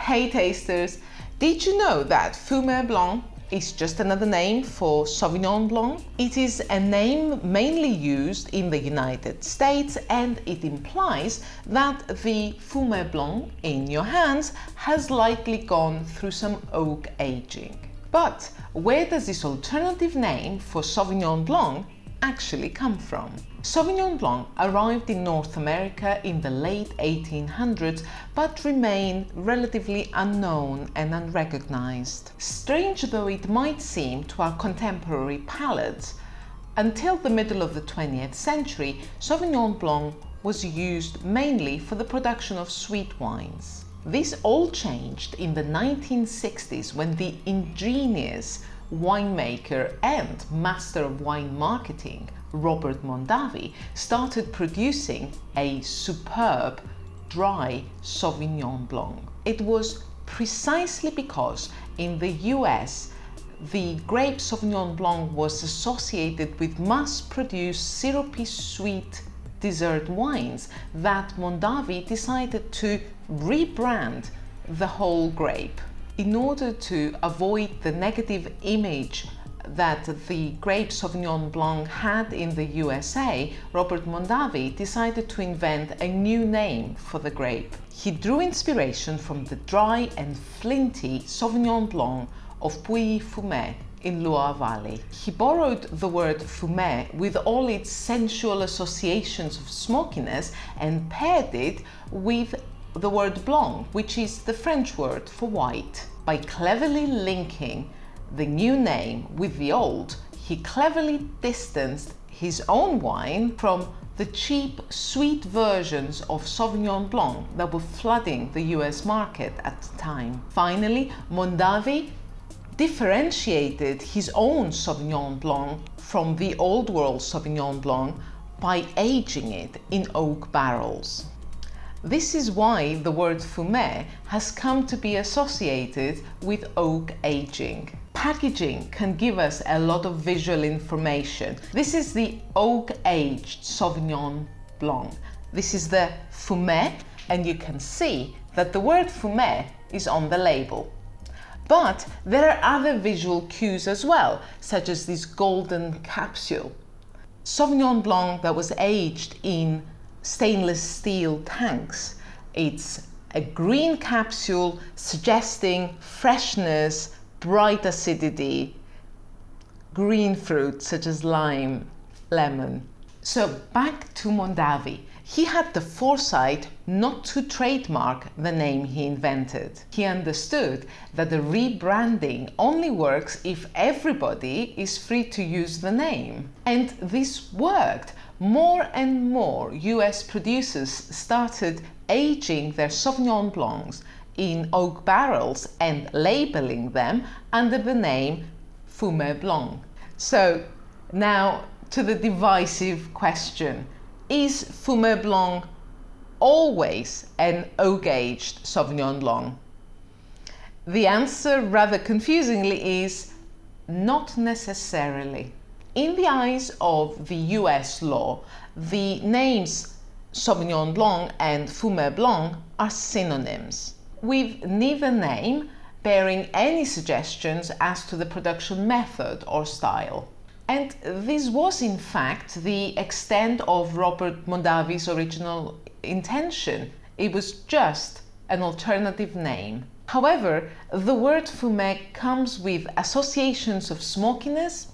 Hey tasters, did you know that Fumé Blanc is just another name for Sauvignon Blanc? It is a name mainly used in the United States, and it implies that the Fumé Blanc in your hands has likely gone through some oak aging. But where does this alternative name for Sauvignon Blanc actually come from? Sauvignon Blanc arrived in North America in the late 1800s, but remained relatively unknown and unrecognized. Strange though it might seem to our contemporary palates, until the middle of the 20th century, Sauvignon Blanc was used mainly for the production of sweet wines. This all changed in the 1960s when the ingenious winemaker and master of wine marketing Robert Mondavi started producing a superb dry Sauvignon Blanc. It was precisely because in the US the grape Sauvignon Blanc was associated with mass-produced syrupy sweet dessert wines that Mondavi decided to rebrand the whole grape. In order to avoid the negative image that the grape Sauvignon Blanc had in the USA, Robert Mondavi decided to invent a new name for the grape. He drew inspiration from the dry and flinty Sauvignon Blanc of Blanc Fumé in Loire Valley. He borrowed the word Fumé with all its sensual associations of smokiness and paired it with the word Blanc, which is the French word for white. By cleverly linking the new name with the old, he cleverly distanced his own wine from the cheap, sweet versions of Sauvignon Blanc that were flooding the US market at the time. Finally, Mondavi differentiated his own Sauvignon Blanc from the old world Sauvignon Blanc by aging it in oak barrels. This is why the word Fumé has come to be associated with oak aging. Packaging can give us a lot of visual information. This is the oak-aged Sauvignon Blanc. This is the Fumé, and you can see that the word Fumé is on the label. But there are other visual cues as well, such as this golden capsule. Sauvignon Blanc that was aged in stainless steel tanks. It's a green capsule suggesting freshness, bright acidity, green fruit such as lime, lemon. So back to Mondavi. He had the foresight not to trademark the name he invented. He understood that the rebranding only works if everybody is free to use the name. And this worked. More and more US producers started aging their Sauvignon Blancs in oak barrels and labeling them under the name Fumé Blanc. So now to the divisive question, is Fumé Blanc always an oak-aged Sauvignon Blanc? The answer, rather confusingly, is not necessarily. In the eyes of the US law, the names Sauvignon Blanc and Fumé Blanc are synonyms, with neither name bearing any suggestions as to the production method or style. And this was in fact the extent of Robert Mondavi's original intention. It was just an alternative name. However, the word Fumé comes with associations of smokiness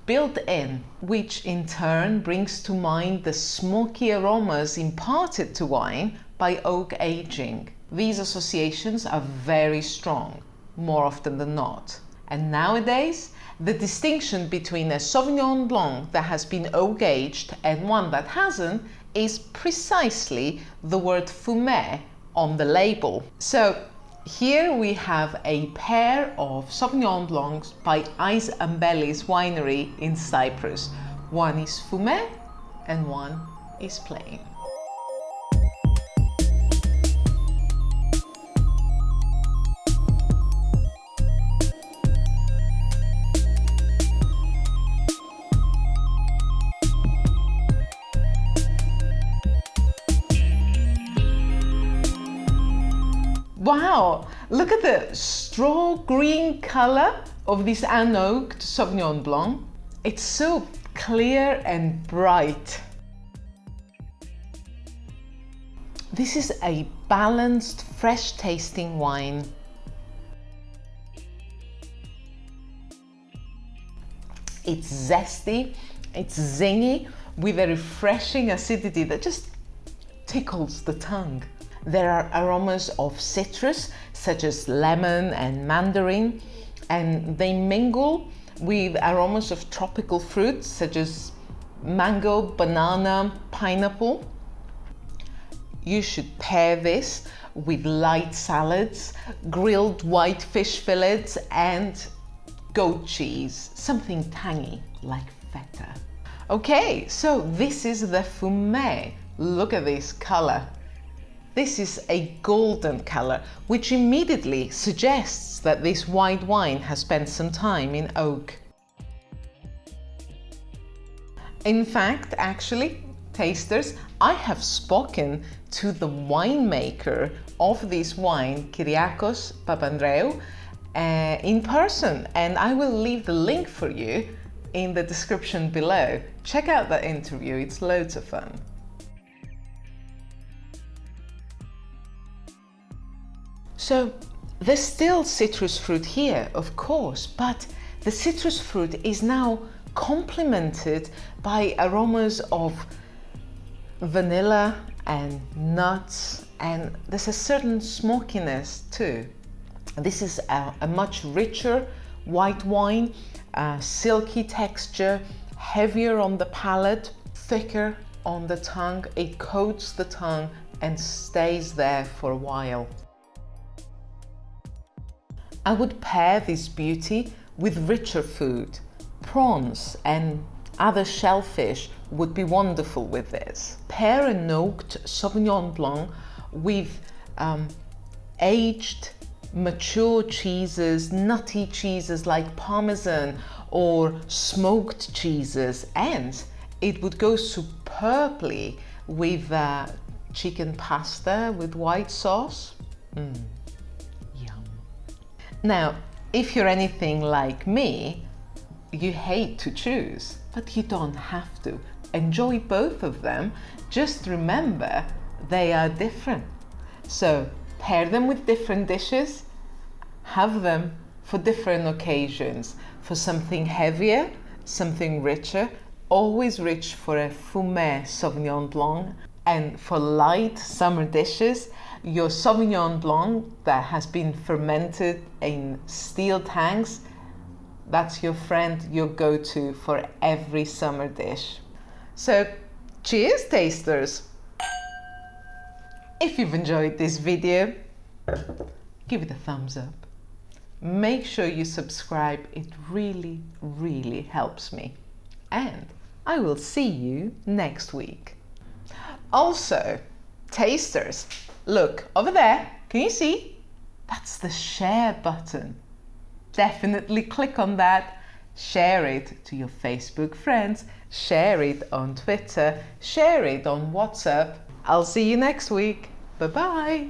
built in, which in turn brings to mind the smoky aromas imparted to wine by oak aging. These associations are very strong, more often than not. And nowadays, the distinction between a Sauvignon Blanc that has been oak aged and one that hasn't is precisely the word Fumé on the label. So here we have a pair of Sauvignon Blancs by Aes Ambelis Winery in Cyprus. One is Fumé and one is plain. Wow, look at the straw green color of this unoaked Sauvignon Blanc. It's so clear and bright. This is a balanced, fresh tasting wine. It's zesty, it's zingy, with a refreshing acidity that just tickles the tongue. There are aromas of citrus, such as lemon and mandarin, and they mingle with aromas of tropical fruits, such as mango, banana, pineapple. You should pair this with light salads, grilled white fish fillets, and goat cheese, something tangy like feta. Okay, so this is the Fumé. Look at this color. This is a golden color, which immediately suggests that this white wine has spent some time in oak. In fact, actually, tasters, I have spoken to the winemaker of this wine, Kyriakos Papandreou, in person, and I will leave the link for you in the description below. Check out that interview, it's loads of fun. So there's still citrus fruit here, of course, but the citrus fruit is now complemented by aromas of vanilla and nuts, and there's a certain smokiness too. This is a much richer white wine, silky texture, heavier on the palate, thicker on the tongue. It coats the tongue and stays there for a while. I would pair this beauty with richer food. Prawns and other shellfish would be wonderful with this. Pair an oaked Sauvignon Blanc with aged, mature cheeses, nutty cheeses like Parmesan or smoked cheeses, and it would go superbly with chicken pasta with white sauce. Yum. Now, if you're anything like me, you hate to choose, but you don't have to. Enjoy both of them. Just remember, they are different. So pair them with different dishes, have them for different occasions. For something heavier, something richer, always reach for a Fumé Sauvignon Blanc. And for light summer dishes, your Sauvignon Blanc that has been fermented in steel tanks, that's your friend, your go-to for every summer dish. So, cheers tasters! If you've enjoyed this video, give it a thumbs up. Make sure you subscribe, it really, really helps me. And I will see you next week. Also, tasters, look over there, can you see? That's the share button. Definitely click on that, share it to your Facebook friends, share it on Twitter, share it on WhatsApp. I'll see you next week. Bye-bye.